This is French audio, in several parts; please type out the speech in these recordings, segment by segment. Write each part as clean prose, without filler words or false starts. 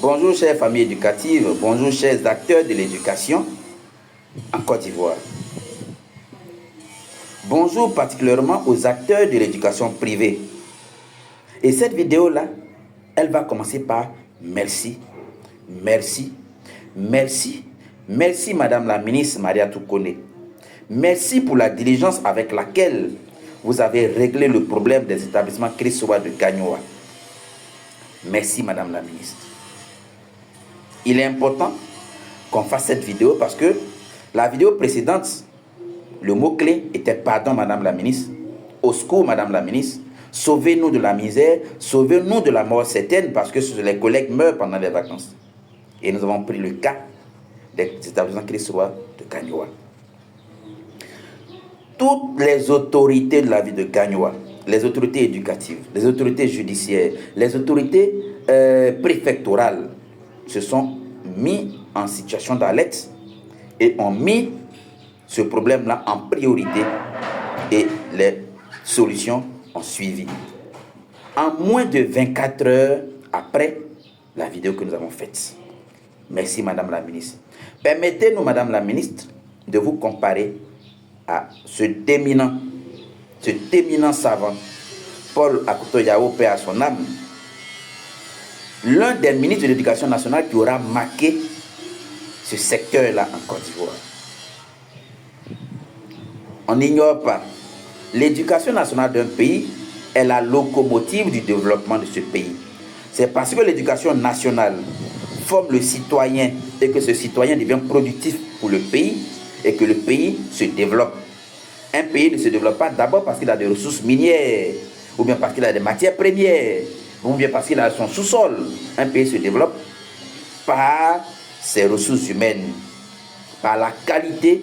Bonjour chères familles éducatives, bonjour chers acteurs de l'éducation en Côte d'Ivoire. Bonjour particulièrement aux acteurs de l'éducation privée. Et cette vidéo-là, elle va commencer par merci, merci, merci, merci Madame la ministre Maria Toukone. Merci pour la diligence avec laquelle vous avez réglé le problème des établissements Christois de Gagnoa. Merci Madame la ministre. Il est important qu'on fasse cette vidéo parce que la vidéo précédente, le mot-clé était pardon Madame la ministre, au secours Madame la ministre, sauvez-nous de la misère, sauvez-nous de la mort certaine parce que les collègues meurent pendant les vacances. Et nous avons pris le cas des établissements Christois de Gagnoa. Toutes les autorités de la ville de Gagnoa, les autorités éducatives, les autorités judiciaires, les autorités préfectorales se sont mis en situation d'alerte et ont mis ce problème-là en priorité et les solutions ont suivi. En moins de 24 heures après la vidéo que nous avons faite. Merci Madame la ministre. Permettez-nous Madame la ministre de vous comparer à cet éminent savant, Paul Akoto Yao, paix à son âme, l'un des ministres de l'Éducation nationale qui aura marqué ce secteur-là en Côte d'Ivoire. On n'ignore pas, l'éducation nationale d'un pays est la locomotive du développement de ce pays. C'est parce que l'éducation nationale forme le citoyen et que ce citoyen devient productif pour le pays et que le pays se développe. Un pays ne se développe pas d'abord parce qu'il a des ressources minières, ou bien parce qu'il a des matières premières, ou bien parce qu'il a son sous-sol. Un pays se développe par ses ressources humaines, par la qualité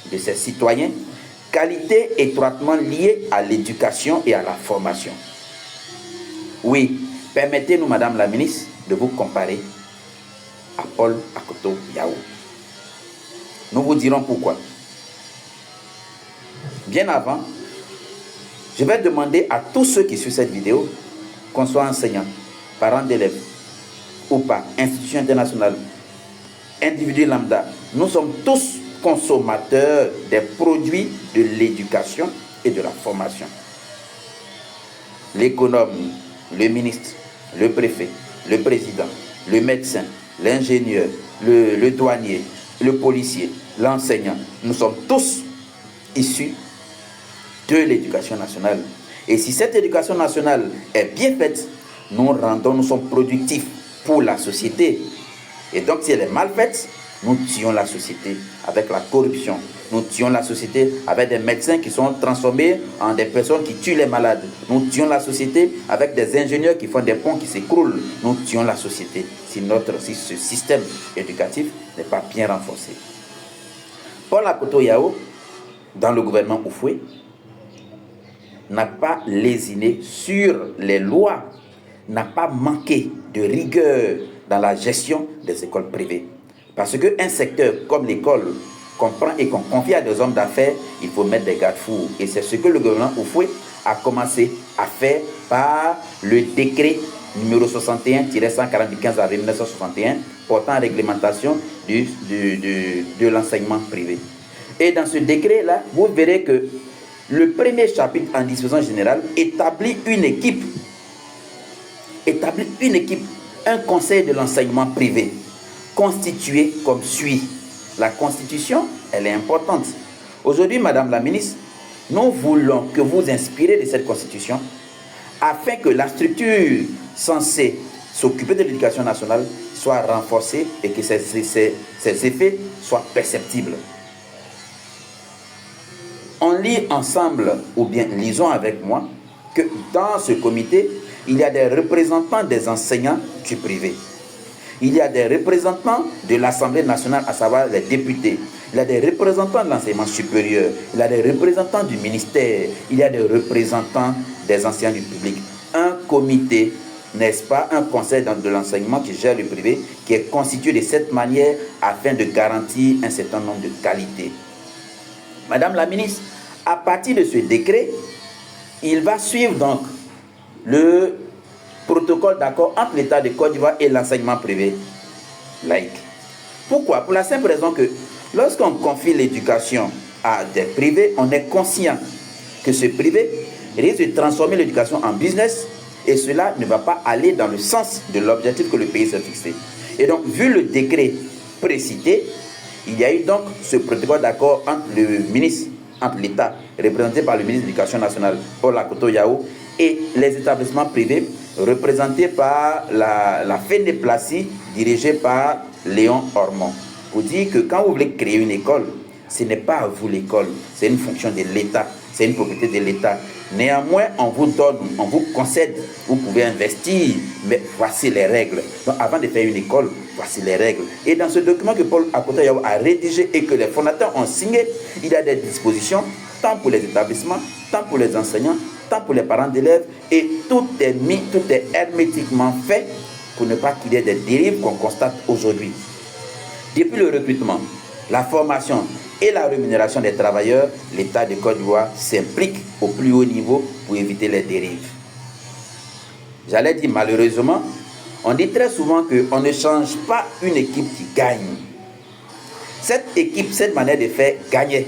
de ses citoyens, qualité étroitement liée à l'éducation et à la formation. Oui, permettez-nous, Madame la ministre, de vous comparer à Paul Akoto Yao. Nous vous dirons pourquoi. Bien avant, je vais demander à tous ceux qui suivent cette vidéo, qu'on soit enseignant, parents d'élèves ou pas, institution internationale, individu lambda, nous sommes tous consommateurs des produits de l'éducation et de la formation. L'économe, le ministre, le préfet, le président, le médecin, l'ingénieur, le douanier, le policier, l'enseignant, nous sommes tous issus de l'éducation nationale. Et si cette éducation nationale est bien faite, nous sommes productifs pour la société. Et donc si elle est mal faite, nous tuons la société avec la corruption. Nous tuons la société avec des médecins qui sont transformés en des personnes qui tuent les malades. Nous tuons la société avec des ingénieurs qui font des ponts qui s'écroulent. Nous tuons la société si ce système éducatif n'est pas bien renforcé. Paul Akoto Yao, dans le gouvernement Oufoué, n'a pas lésiné sur les lois, n'a pas manqué de rigueur dans la gestion des écoles privées. Parce qu'un secteur comme l'école comprend et qu'on confie à des hommes d'affaires, il faut mettre des garde-fous. Et c'est ce que le gouvernement Oufoué a commencé à faire par le décret numéro 61-145 avril 1961 portant réglementation de l'enseignement privé. Et dans ce décret-là, vous verrez que le premier chapitre en disposition générale établit une équipe, un conseil de l'enseignement privé, constitué comme suit. La constitution, elle est importante. Aujourd'hui, Madame la ministre, nous voulons que vous inspirez de cette constitution afin que la structure censée s'occuper de l'éducation nationale soit renforcée et que ses effets soient perceptibles. On lit ensemble, ou bien lisons avec moi, que dans ce comité, il y a des représentants des enseignants du privé. Il y a des représentants de l'Assemblée nationale, à savoir les députés. Il y a des représentants de l'enseignement supérieur. Il y a des représentants du ministère. Il y a des représentants des enseignants du public. Un comité, n'est-ce pas, un conseil de l'enseignement qui gère le privé, qui est constitué de cette manière afin de garantir un certain nombre de qualités. Madame la ministre, à partir de ce décret, il va suivre donc protocole d'accord entre l'État de Côte d'Ivoire et l'enseignement privé laïque. Pourquoi? Pour la simple raison que lorsqu'on confie l'éducation à des privés, on est conscient que ce privé risque de transformer l'éducation en business et cela ne va pas aller dans le sens de l'objectif que le pays s'est fixé. Et donc, vu le décret précité, il y a eu donc ce protocole d'accord entre le ministre, entre l'État, représenté par le ministre de l'Éducation nationale, Paul Akoto Yao, et les établissements privés, représentés par la FENEPLACI, dirigée par Léon Ormond. Pour dire que quand vous voulez créer une école, ce n'est pas à vous l'école, c'est une fonction de l'État, c'est une propriété de l'État. Néanmoins, on vous donne, on vous concède, vous pouvez investir, mais voici les règles. Donc avant de faire une école, voici les règles. Et dans ce document que Paul Akoto Yao a rédigé et que les fondateurs ont signé, il y a des dispositions, tant pour les établissements, tant pour les enseignants, tant pour les parents d'élèves, et tout est hermétiquement fait pour ne pas qu'il y ait des dérives qu'on constate aujourd'hui. Depuis le recrutement, la formation et la rémunération des travailleurs, l'État de Côte d'Ivoire s'implique au plus haut niveau pour éviter les dérives. J'allais dire malheureusement, on dit très souvent qu'on ne change pas une équipe qui gagne. Cette équipe, cette manière de faire gagner,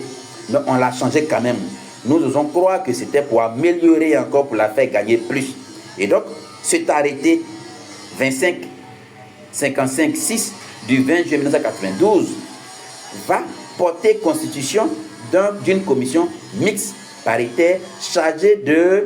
mais on l'a changé quand même. Nous osons croire que c'était pour améliorer encore, pour la faire gagner plus. Et donc, cet arrêté 25-55-6 du 20 juillet 1992 va porter constitution d'une commission mixte paritaire chargée de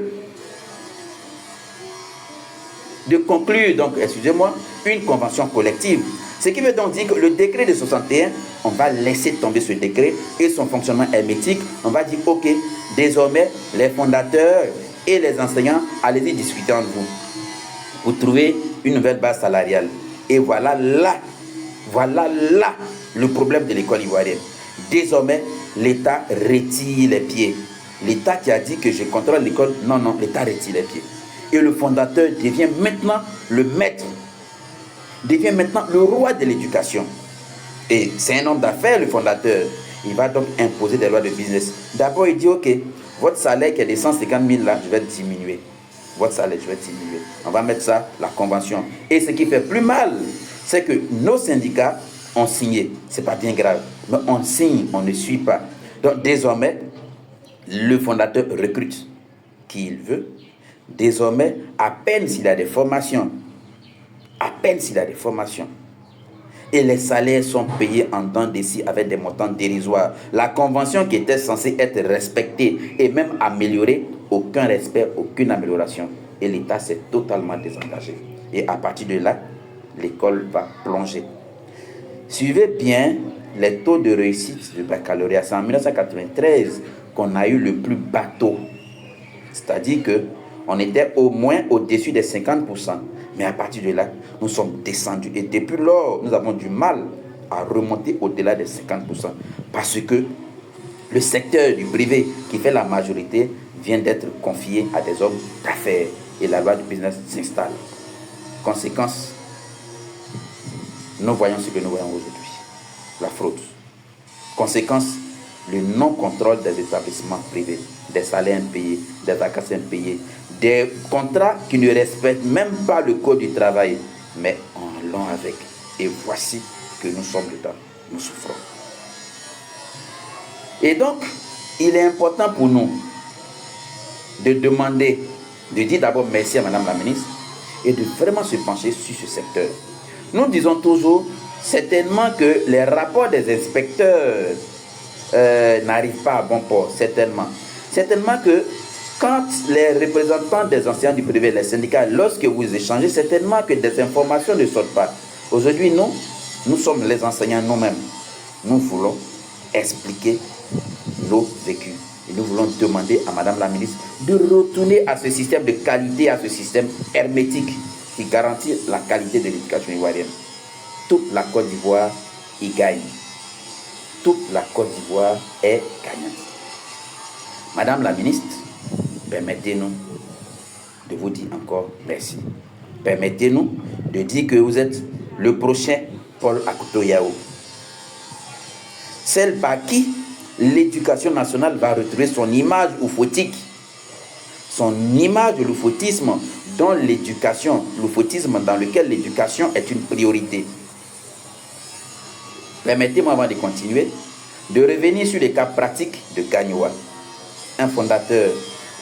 conclure, donc, excusez-moi, une convention collective. Ce qui veut donc dire que le décret de 61, on va laisser tomber ce décret et son fonctionnement hermétique. On va dire, ok, désormais, les fondateurs et les enseignants, allez-y discuter entre vous pour trouver une nouvelle base salariale. Et voilà là le problème de l'école ivoirienne. Désormais, l'État retire les pieds. L'État qui a dit que je contrôle l'école, non, l'État retire les pieds. Et le fondateur devient maintenant le maître, devient maintenant le roi de l'éducation. Et c'est un homme d'affaires, le fondateur. Il va donc imposer des lois de business. D'abord, il dit, ok, votre salaire qui est de 150 000 là, je vais diminuer. Votre salaire, je vais diminuer. On va mettre ça, la convention. Et ce qui fait plus mal, c'est que nos syndicats ont signé. C'est pas bien grave. Mais on signe, on ne suit pas. Donc désormais, le fondateur recrute qui il veut. Désormais, à peine s'il a des formations, et les salaires sont payés en dents d'ici avec des montants dérisoires. La convention qui était censée être respectée et même améliorée, aucun respect, aucune amélioration. Et l'État s'est totalement désengagé. Et à partir de là, l'école va plonger. Suivez bien les taux de réussite du baccalauréat. C'est en 1993 qu'on a eu le plus bas taux. C'est-à-dire qu'on était au moins au-dessus des 50%. Mais à partir de là, nous sommes descendus. Et depuis lors, nous avons du mal à remonter au-delà des 50%. Parce que le secteur du privé, qui fait la majorité, vient d'être confié à des hommes d'affaires. Et la loi du business s'installe. Conséquence, nous voyons ce que nous voyons aujourd'hui. La fraude. Conséquence, le non-contrôle des établissements privés, des salaires impayés, des vacances impayées, des contrats qui ne respectent même pas le code du travail, mais en l'ont avec. Et voici que nous sommes dedans, nous souffrons. Et donc, il est important pour nous de demander, de dire d'abord merci à Madame la ministre et de vraiment se pencher sur ce secteur. Nous disons toujours certainement que les rapports des inspecteurs n'arrivent pas à bon port, certainement. Certainement que quand les représentants des enseignants du privé, les syndicats, lorsque vous échangez, certainement que des informations ne sortent pas. Aujourd'hui, nous sommes les enseignants nous-mêmes. Nous voulons expliquer nos vécus. Et nous voulons demander à Madame la ministre de retourner à ce système de qualité, à ce système hermétique qui garantit la qualité de l'éducation ivoirienne. Toute la Côte d'Ivoire y gagne. Toute la Côte d'Ivoire est gagnante. Madame la ministre, permettez-nous de vous dire encore merci. Permettez-nous de dire que vous êtes le prochain Paul Akoto Yao. Celle par qui l'éducation nationale va retrouver son image ouphotique, son image de l'ouphotisme dont l'éducation, l'oufoutisme dans lequel l'éducation est une priorité. Permettez-moi, avant de continuer, de revenir sur les cas pratiques de Gagnoa. Un fondateur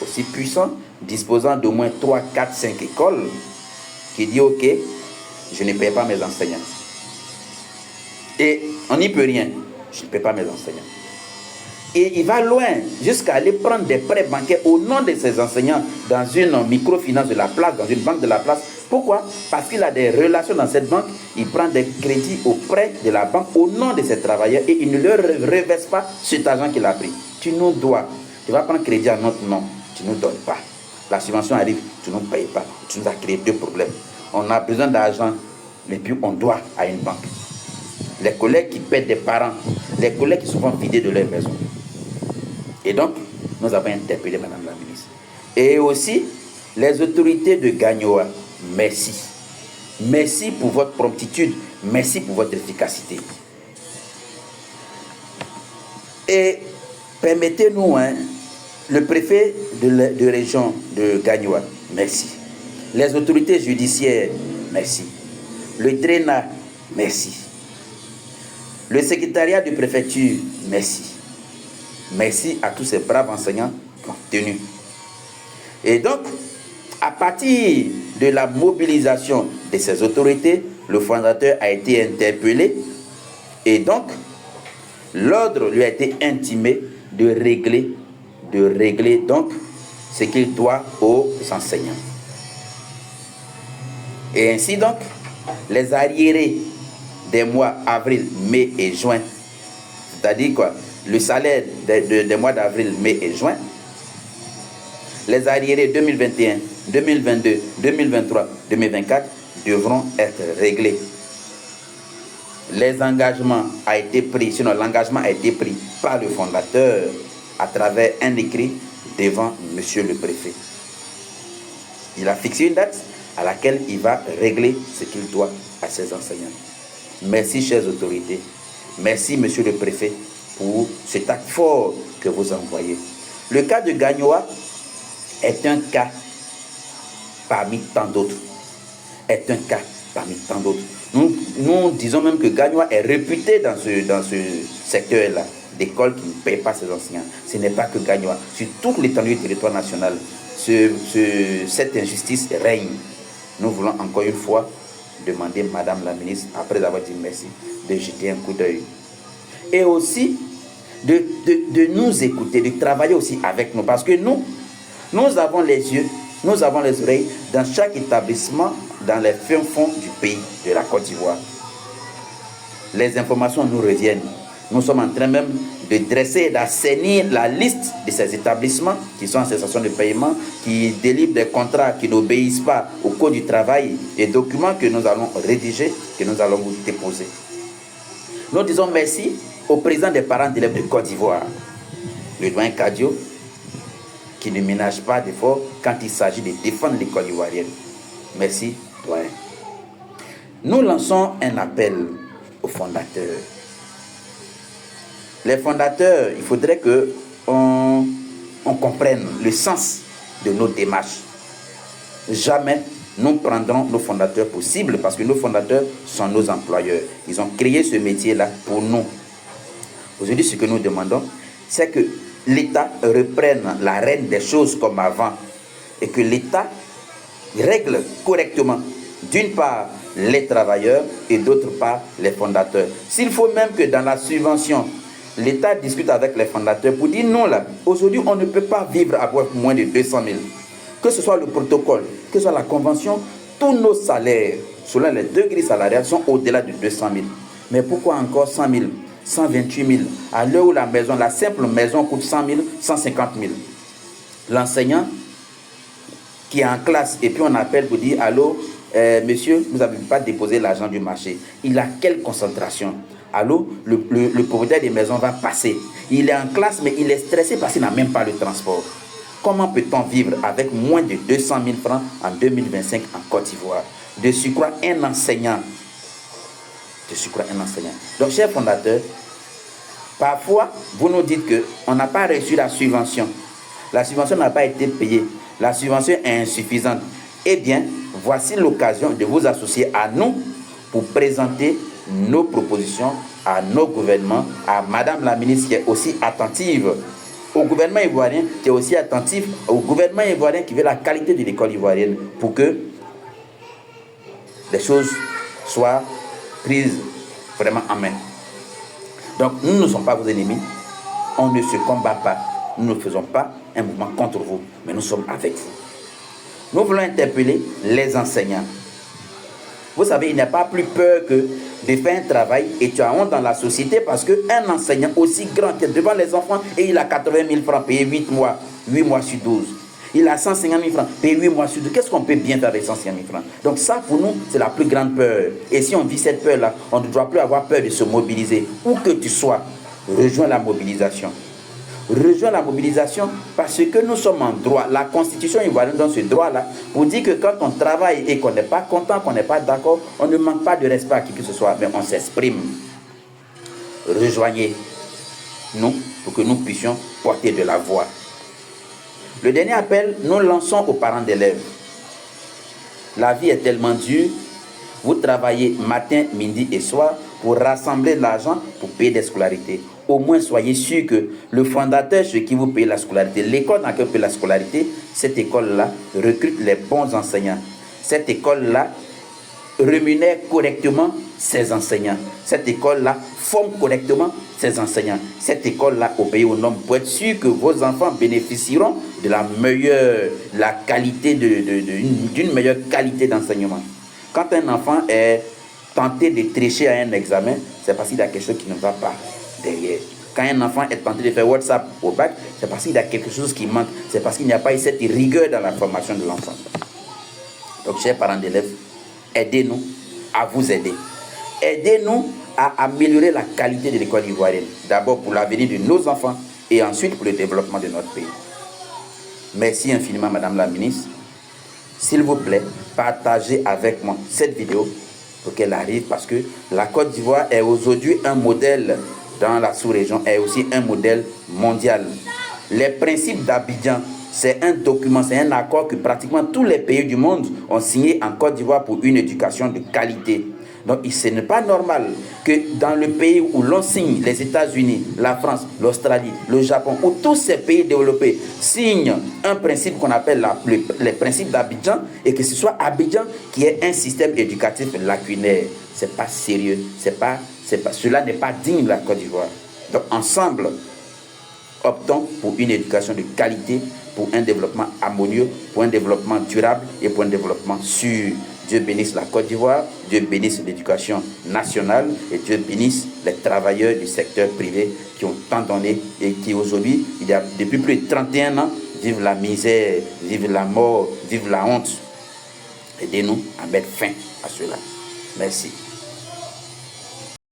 aussi puissant, disposant d'au moins 3, 4, 5 écoles, qui dit ok, je ne paye pas mes enseignants. Et on n'y peut rien, je ne paye pas mes enseignants. Et il va loin, jusqu'à aller prendre des prêts bancaires au nom de ses enseignants dans une microfinance de la place, dans une banque de la place. Pourquoi? Parce qu'il a des relations dans cette banque, il prend des crédits auprès de la banque au nom de ses travailleurs et il ne leur reverse pas cet argent qu'il a pris. Tu nous dois, tu vas prendre crédit à notre nom, tu ne nous donnes pas. La subvention arrive, tu ne nous payes pas. Tu nous as créé 2 problèmes. On a besoin d'argent, mais puis on doit à une banque. Les collègues qui paient des parents, les collègues qui sont vidés de leur maison. Et donc, nous avons interpellé Madame la ministre. Et aussi, les autorités de Gagnoa, merci. Merci pour votre promptitude, merci pour votre efficacité. Et permettez-nous, le préfet de région de Gagnoa, merci. Les autorités judiciaires, merci. Le DRENA, merci. Le secrétariat de préfecture, merci. Merci à tous ces braves enseignants qui ont tenu. Et donc, à partir de la mobilisation de ces autorités, le fondateur a été interpellé et donc, l'ordre lui a été intimé de régler donc ce qu'il doit aux enseignants. Et ainsi donc, les arriérés des mois avril, mai et juin, c'est-à-dire quoi? Le salaire des mois d'avril, mai et juin, les arriérés 2021, 2022, 2023, 2024 devront être réglés. Les engagements a été pris, sinon l'engagement a été pris par le fondateur à travers un écrit devant Monsieur le Préfet. Il a fixé une date à laquelle il va régler ce qu'il doit à ses enseignants. Merci, chères autorités. Merci, Monsieur le Préfet, pour cet acte fort que vous envoyez. Le cas de Gagnoa est un cas parmi tant d'autres. Nous disons même que Gagnoa est réputé dans ce secteur-là, d'écoles qui ne payent pas ses enseignants. Ce n'est pas que Gagnoa. Sur toute l'étendue du territoire national, cette injustice règne. Nous voulons encore une fois demander, Madame la ministre, après avoir dit merci, de jeter un coup d'œil. Et aussi, de nous écouter, de travailler aussi avec nous. Parce que nous avons les yeux, nous avons les oreilles dans chaque établissement, dans les fins fonds du pays, de la Côte d'Ivoire. Les informations nous reviennent. Nous sommes en train même de dresser et d'assainir la liste de ces établissements qui sont en cessation de paiement, qui délivrent des contrats qui n'obéissent pas au code du travail, des documents que nous allons rédiger, que nous allons vous déposer. Nous disons merci au président des parents d'élèves de Côte d'Ivoire, le doyen Kadio, qui ne ménage pas d'efforts quand il s'agit de défendre l'école ivoirienne. Merci, doyen. Nous lançons un appel aux fondateurs. Les fondateurs, il faudrait qu'on comprenne le sens de nos démarches. Jamais nous prendrons nos fondateurs pour cible parce que nos fondateurs sont nos employeurs. Ils ont créé ce métier-là pour nous. Aujourd'hui, ce que nous demandons, c'est que l'État reprenne la règne des choses comme avant et que l'État règle correctement, d'une part, les travailleurs et d'autre part, les fondateurs. S'il faut même que dans la subvention, l'État discute avec les fondateurs pour dire non là, aujourd'hui on ne peut pas vivre avec moins de 200 000. Que ce soit le protocole, que ce soit la convention, tous nos salaires, selon les 2 grilles salariales, sont au-delà de 200 000. Mais pourquoi encore 100 000, 128 000, à l'heure où la simple maison coûte 100 000, 150 000. L'enseignant qui est en classe et puis on appelle pour dire allô, monsieur, vous n'avez pas déposé l'argent du marché. Il a quelle concentration? Allô, le propriétaire des maisons va passer. Il est en classe, mais il est stressé parce qu'il n'a même pas le transport. Comment peut-on vivre avec moins de 200 000 francs en 2025 en Côte d'Ivoire? De surcroît, un enseignant. Donc, chers fondateurs, parfois, vous nous dites qu'on n'a pas reçu la subvention. La subvention n'a pas été payée. La subvention est insuffisante. Eh bien, voici l'occasion de vous associer à nous pour présenter nos propositions à nos gouvernements, à Madame la ministre qui est aussi attentive au gouvernement ivoirien, qui est aussi attentif au gouvernement ivoirien qui veut la qualité de l'école ivoirienne pour que les choses soient prises vraiment en main. Donc, nous ne sommes pas vos ennemis, on ne se combat pas, nous ne faisons pas un mouvement contre vous, mais nous sommes avec vous. Nous voulons interpeller les enseignants. Vous savez, il n'y a pas plus peur que de faire un travail et tu as honte dans la société parce qu'un enseignant aussi grand qui est devant les enfants et il a 80 000 francs payé 8 mois sur 12. Il a 150 000 francs payé 8 mois sur 12. Qu'est-ce qu'on peut bien faire avec 150 000 francs? Donc ça, pour nous, c'est la plus grande peur. Et si on vit cette peur-là, on ne doit plus avoir peur de se mobiliser. Où que tu sois, rejoins la mobilisation. Rejoins la mobilisation parce que nous sommes en droit. La Constitution ivoirienne donne ce droit-là pour dire que quand on travaille et qu'on n'est pas content, qu'on n'est pas d'accord, on ne manque pas de respect à qui que ce soit, mais on s'exprime. Rejoignez-nous pour que nous puissions porter de la voix. Le dernier appel, nous lançons aux parents d'élèves. La vie est tellement dure. Vous travaillez matin, midi et soir pour rassembler de l'argent pour payer des scolarités. Au moins, soyez sûr que le fondateur, ceux qui vous paye la scolarité, l'école dans laquelle vous payez la scolarité, cette école-là recrute les bons enseignants. Cette école-là rémunère correctement ses enseignants. Cette école-là forme correctement ses enseignants. Cette école-là, au pays au nom, pour être sûr que vos enfants bénéficieront de la meilleure, la qualité d'une meilleure qualité d'enseignement. Quand un enfant est tenté de tricher à un examen, c'est parce qu'il y a quelque chose qui ne va pas derrière. Quand un enfant est tenté de faire WhatsApp au bac, c'est parce qu'il y a quelque chose qui manque. C'est parce qu'il n'y a pas eu cette rigueur dans la formation de l'enfant. Donc, chers parents d'élèves, aidez-nous à vous aider. Aidez-nous à améliorer la qualité de l'école ivoirienne. D'abord pour l'avenir de nos enfants et ensuite pour le développement de notre pays. Merci infiniment, Madame la ministre. S'il vous plaît, partagez avec moi cette vidéo pour qu'elle arrive parce que la Côte d'Ivoire est aujourd'hui un modèle dans la sous-région, est aussi un modèle mondial. Les principes d'Abidjan, c'est un document, c'est un accord que pratiquement tous les pays du monde ont signé en Côte d'Ivoire pour une éducation de qualité. Donc, ce n'est pas normal que dans le pays où l'on signe, les États-Unis, la France, l'Australie, le Japon, où tous ces pays développés signent un principe qu'on appelle les principes d'Abidjan et que ce soit Abidjan qui ait un système éducatif lacunaire. Ce n'est pas sérieux, cela n'est pas digne de la Côte d'Ivoire. Donc, ensemble, optons pour une éducation de qualité, pour un développement harmonieux, pour un développement durable et pour un développement sûr. Dieu bénisse la Côte d'Ivoire, Dieu bénisse l'éducation nationale et Dieu bénisse les travailleurs du secteur privé qui ont tant donné et qui aujourd'hui, depuis plus de 31 ans, vivent la misère, vivent la mort, vivent la honte. Aidez-nous à mettre fin à cela. Merci.